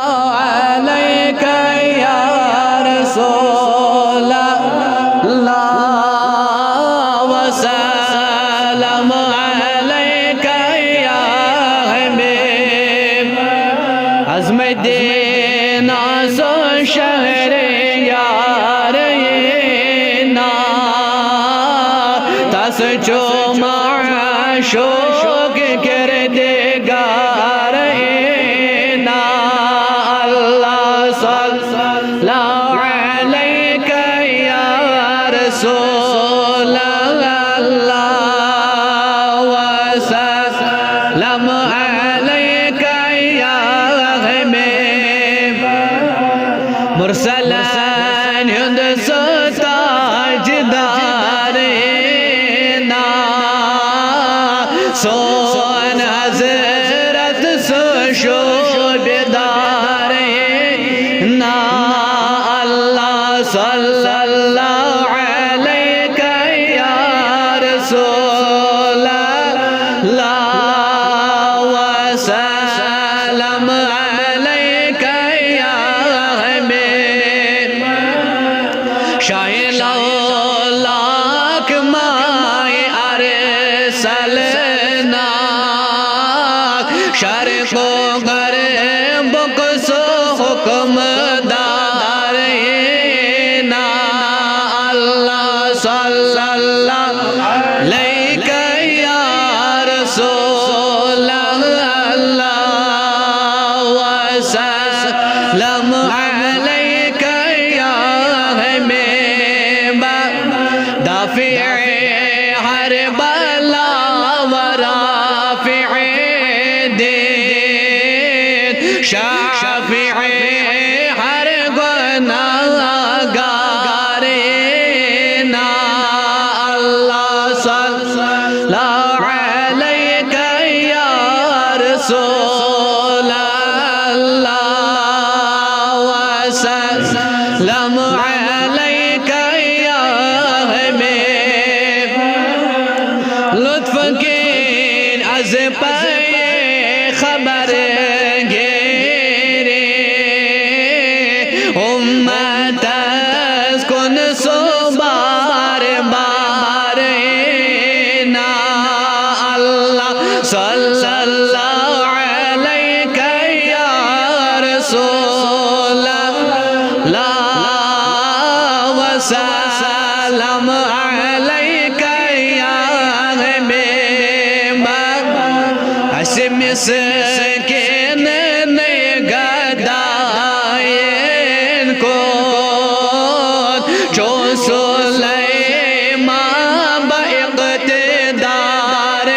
عليك يا رسول الله وسلام عليك يا حبيب عزم الدين عصر شهر يارينا تسجو معشوق كردگارينا الله صلى عليك يا رسول الله وسلام عليك يا حبيب مرسلان يندس تاجدارنا سون حضرت شوبدارنا الله صلى الله عليك يا رسول الله وسلام عليك يا حبيب شاهد لك ما أرسلنا شرق غرب كسو حكم دارنا الله صلى الله عليك يا رسول الله وسلام عليك يا حبيب دافع حرب الله ورافع الدين شافع حرقنا غارنا الله صلى الله عليك يا رسول الله وسلام عليك يا حبيب لطف كين از پای خبر گیری امت از کن سو بار بارنا الله صلی الله علیک یا رسول الله وسلام عليك يا حبيب اسم سكين نگداين كون جو سليمان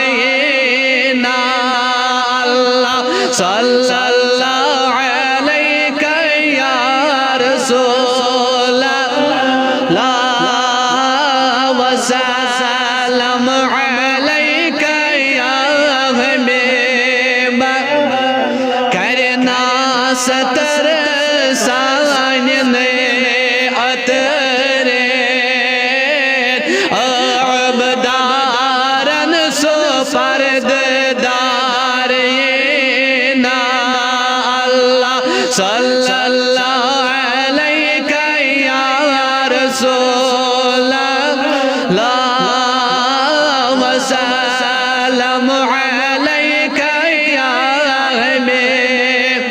باقتدارنا الله صلى الله عليك يا رسول الله وسلام عليك يا حبيب كرنا ستر ساني أترين عبدارن سپرد دارنا الله صلى الله عليك يا رسول الله وسلام عليك يا حبيب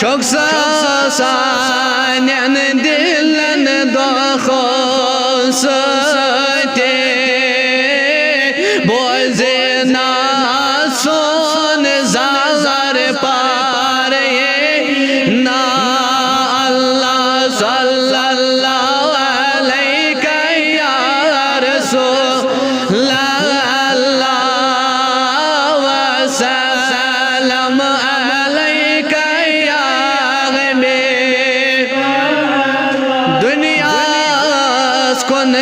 çok sanen dilen dokhosate bozena son zazar pare na Allah sallallahu aleyka ya Resul Allah wa salam aleyka ya hbib dünya kon